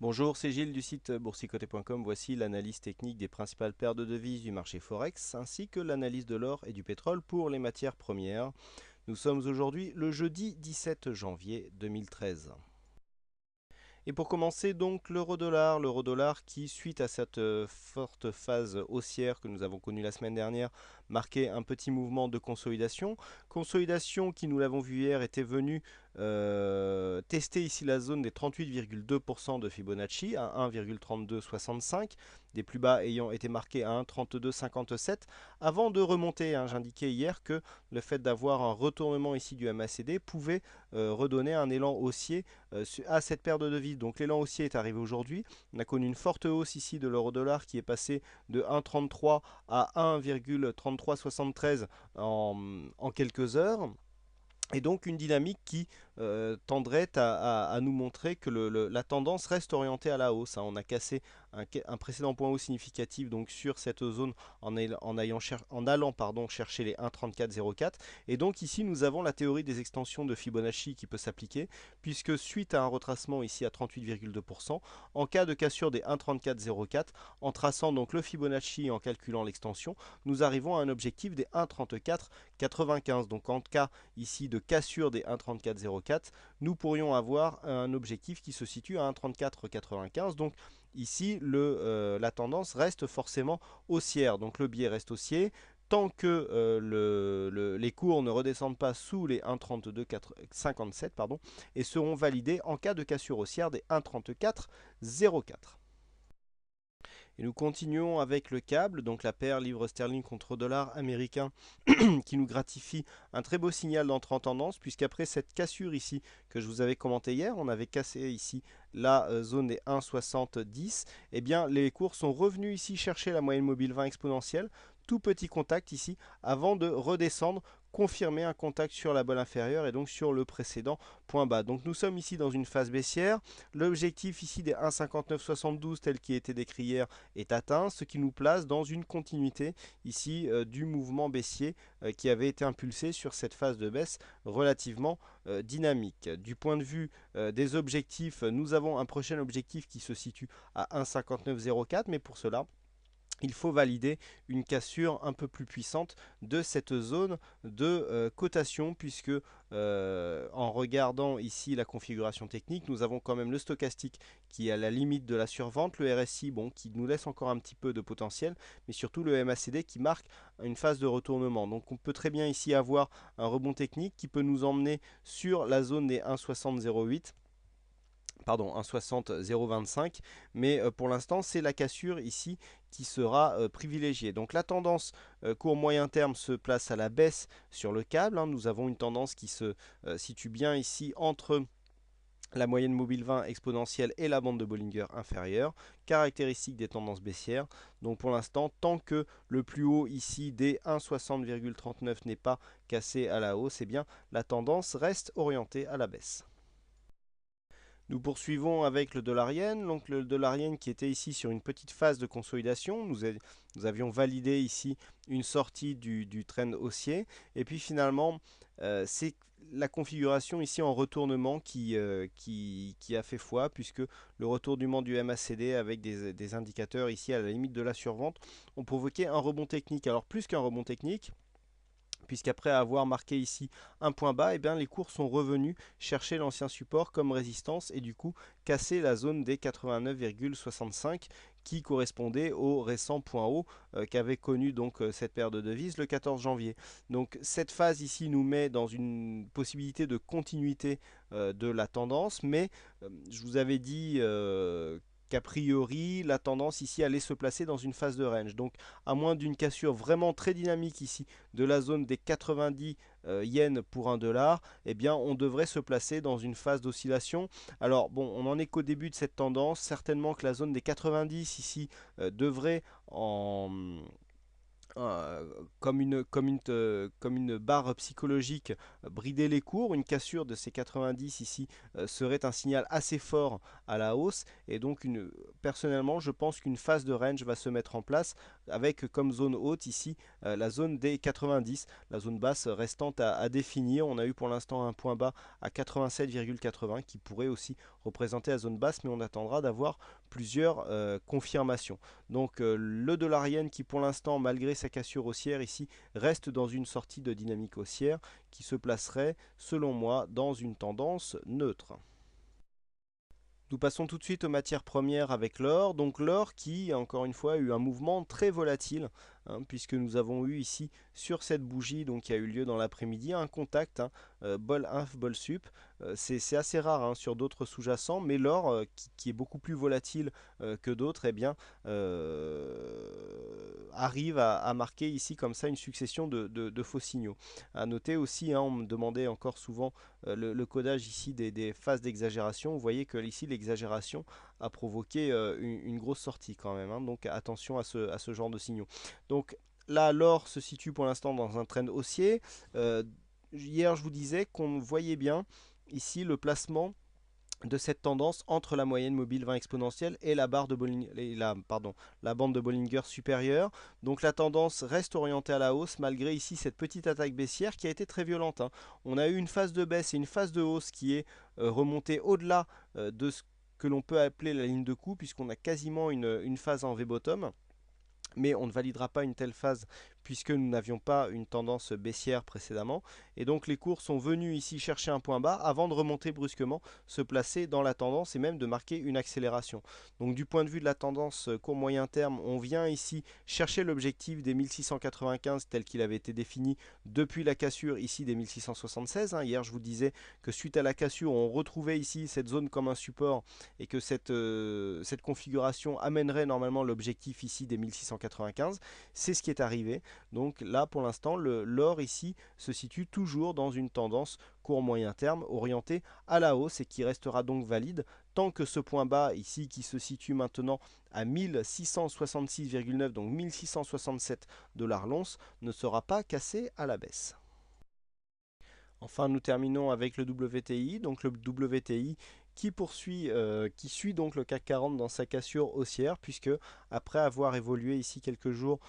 Bonjour, c'est Gilles du site boursicoté.com. Voici l'analyse technique des principales paires de devises du marché Forex, ainsi que l'analyse de l'or et du pétrole pour les matières premières. Nous sommes aujourd'hui le jeudi 17 janvier 2013. Et pour commencer, donc l'euro dollar qui, suite à cette forte phase haussière que nous avons connue la semaine dernière, marquait un petit mouvement de consolidation. Consolidation qui, nous l'avons vu hier, était venue tester ici la zone des 38,2% de Fibonacci à 1,3265, des plus bas ayant été marqués à 1,3257, avant de remonter. J'indiquais hier que le fait d'avoir un retournement ici du MACD pouvait redonner un élan haussier à cette paire de devises. Donc l'élan haussier est arrivé aujourd'hui. On a connu une forte hausse ici de l'euro dollar qui est passé de 1,33 à 1,3373 en quelques heures. Et donc une dynamique qui tendrait à nous montrer que la tendance reste orientée à la hausse. On a cassé un précédent point haut significatif donc sur cette zone en allant chercher les 1,3404. Et donc ici nous avons la théorie des extensions de Fibonacci qui peut s'appliquer, puisque suite à un retracement ici à 38,2%, en cas de cassure des 1,3404, en traçant donc le Fibonacci et en calculant l'extension, nous arrivons à un objectif des 1,3495. Donc en cas ici de cassure des 1,3404, nous pourrions avoir un objectif qui se situe à 1,3495. Donc ici, la tendance reste forcément haussière. Donc le biais reste haussier. Tant que les cours ne redescendent pas sous les 1,3257 et seront validés en cas de cassure haussière des 1,3404. Et nous continuons avec le câble, donc la paire livre sterling contre dollar américain qui nous gratifie un très beau signal d'entrée en tendance, puisqu'après cette cassure ici que je vous avais commenté hier, on avait cassé ici la zone des 1,70, et bien les cours sont revenus ici chercher la moyenne mobile 20 exponentielle, tout petit contact ici avant de redescendre, confirmer un contact sur la bolle inférieure et donc sur le précédent point bas. Donc nous sommes ici dans une phase baissière. L'objectif ici des 1,5972 tel qui était décrit hier est atteint, ce qui nous place dans une continuité ici du mouvement baissier qui avait été impulsé sur cette phase de baisse relativement dynamique. Du point de vue des objectifs, nous avons un prochain objectif qui se situe à 1,5904, mais pour cela, il faut valider une cassure un peu plus puissante de cette zone de cotation, puisque en regardant ici la configuration technique, nous avons quand même le stochastique qui est à la limite de la survente, le RSI qui nous laisse encore un petit peu de potentiel, mais surtout le MACD qui marque une phase de retournement. Donc on peut très bien ici avoir un rebond technique qui peut nous emmener sur la zone des 1,6008. Pardon, 1,60,025, mais pour l'instant c'est la cassure ici qui sera privilégiée. Donc la tendance court moyen terme se place à la baisse sur le câble. Nous avons une tendance qui se situe bien ici entre la moyenne mobile 20 exponentielle et la bande de Bollinger inférieure, caractéristique des tendances baissières. Donc pour l'instant, tant que le plus haut ici des 1,60,39 n'est pas cassé à la hausse, eh bien la tendance reste orientée à la baisse. Nous poursuivons avec le dollar yen. Donc le dollar yen qui était ici sur une petite phase de consolidation. Nous avions validé ici une sortie du trend haussier. Et puis finalement, c'est la configuration ici en retournement qui a fait foi, puisque le retournement du MACD avec des indicateurs ici à la limite de la survente ont provoqué un rebond technique. Alors plus qu'un rebond technique, puisqu'après avoir marqué ici un point bas, eh bien, les cours sont revenus chercher l'ancien support comme résistance et du coup casser la zone des 89,65 qui correspondait au récent point haut qu'avait connu donc cette paire de devises le 14 janvier. Donc cette phase ici nous met dans une possibilité de continuité de la tendance, mais je vous avais dit qu'a priori la tendance ici allait se placer dans une phase de range. Donc à moins d'une cassure vraiment très dynamique ici de la zone des 90 yens pour 1 dollar, eh bien on devrait se placer dans une phase d'oscillation. Alors bon, on n'en est qu'au début de cette tendance, certainement que la zone des 90 ici devrait comme une barre psychologique, brider les cours. Une cassure de ces 90 ici serait un signal assez fort à la hausse, et donc personnellement je pense qu'une phase de range va se mettre en place avec comme zone haute ici la zone des 90, la zone basse restant à définir. On a eu pour l'instant un point bas à 87,80 qui pourrait aussi représenter la zone basse, mais on attendra d'avoir plusieurs confirmations. Donc le dollar yen qui pour l'instant, malgré sa cassure haussière ici, reste dans une sortie de dynamique haussière qui se placerait selon moi dans une tendance neutre. Nous passons tout de suite aux matières premières avec l'or. Donc l'or qui, encore une fois, a eu un mouvement très volatile, puisque nous avons eu ici, sur cette bougie donc, qui a eu lieu dans l'après-midi, un contact, bol inf, bol sup. C'est assez rare sur d'autres sous-jacents, mais l'or, qui est beaucoup plus volatile que d'autres, eh bien, arrive à marquer ici comme ça une succession de faux signaux. À noter aussi, on me demandait encore souvent le codage ici des phases d'exagération. Vous voyez que ici l'exagération a provoqué une grosse sortie quand même, donc attention à ce genre de signaux. Donc là l'or se situe pour l'instant dans un trend haussier. Hier je vous disais qu'on voyait bien ici le placement de cette tendance entre la moyenne mobile 20 exponentielle et la bande de Bollinger supérieure. Donc la tendance reste orientée à la hausse malgré ici cette petite attaque baissière qui a été très violente. On a eu une phase de baisse et une phase de hausse qui est remontée au-delà de ce que l'on peut appeler la ligne de coup, puisqu'on a quasiment une phase en V-bottom. Mais on ne validera pas une telle phase puisque nous n'avions pas une tendance baissière précédemment. Et donc les cours sont venus ici chercher un point bas avant de remonter brusquement, se placer dans la tendance et même de marquer une accélération. Donc du point de vue de la tendance court moyen terme, on vient ici chercher l'objectif des 1695 tel qu'il avait été défini depuis la cassure ici des 1676. Hier je vous disais que suite à la cassure, on retrouvait ici cette zone comme un support et que cette configuration amènerait normalement l'objectif ici des 1695. C'est ce qui est arrivé. Donc là pour l'instant l'or ici se situe toujours dans une tendance court moyen terme orientée à la hausse et qui restera donc valide tant que ce point bas ici qui se situe maintenant à 1666,9, donc 1667 $ l'once, ne sera pas cassé à la baisse. Enfin, nous terminons avec le WTI, donc le WTI qui suit donc le CAC 40 dans sa cassure haussière, puisque après avoir évolué ici quelques jours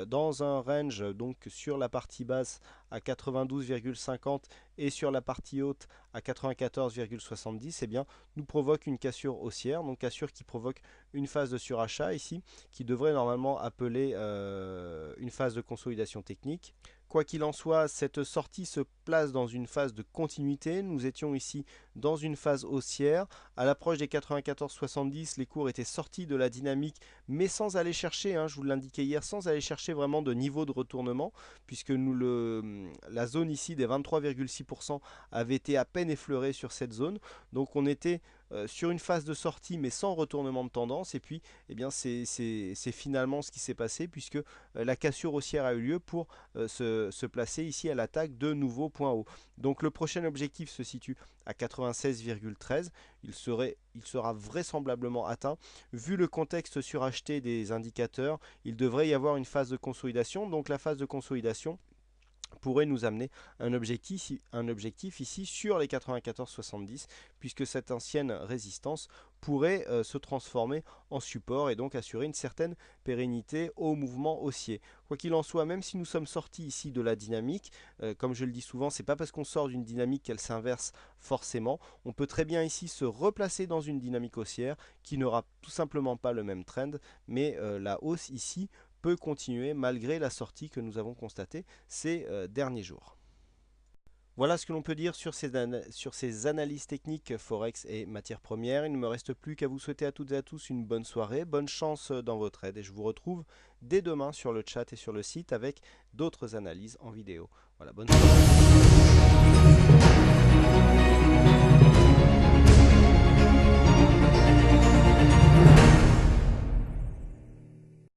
dans un range donc sur la partie basse à 92,50 et sur la partie haute à 94,70, eh bien nous provoque une cassure haussière, donc cassure qui provoque une phase de surachat ici, qui devrait normalement appeler une phase de consolidation technique. Quoi qu'il en soit, cette sortie se place dans une phase de continuité. Nous étions ici dans une phase haussière. À l'approche des 94,70, les cours étaient sortis de la dynamique, mais sans aller chercher, je vous l'indiquais hier, sans aller chercher vraiment de niveau de retournement, puisque la zone ici des 23,6% avait été à peine effleurée sur cette zone. Donc on était sur une phase de sortie mais sans retournement de tendance, et puis eh bien c'est finalement ce qui s'est passé, puisque la cassure haussière a eu lieu pour se placer ici à l'attaque de nouveaux points hauts. Donc le prochain objectif se situe à 96,13. Il sera vraisemblablement atteint. Vu le contexte suracheté des indicateurs, il devrait y avoir une phase de consolidation. Donc la phase de consolidation pourrait nous amener un objectif ici sur les 94,70, puisque cette ancienne résistance pourrait se transformer en support et donc assurer une certaine pérennité au mouvement haussier. Quoi qu'il en soit, même si nous sommes sortis ici de la dynamique, comme je le dis souvent, c'est pas parce qu'on sort d'une dynamique qu'elle s'inverse forcément. On peut très bien ici se replacer dans une dynamique haussière qui n'aura tout simplement pas le même trend, mais la hausse ici peut continuer malgré la sortie que nous avons constatée ces derniers jours. Voilà ce que l'on peut dire sur ces analyses techniques Forex et matières premières. Il ne me reste plus qu'à vous souhaiter à toutes et à tous une bonne soirée, bonne chance dans vos trades, et je vous retrouve dès demain sur le chat et sur le site avec d'autres analyses en vidéo. Voilà, bonne soirée.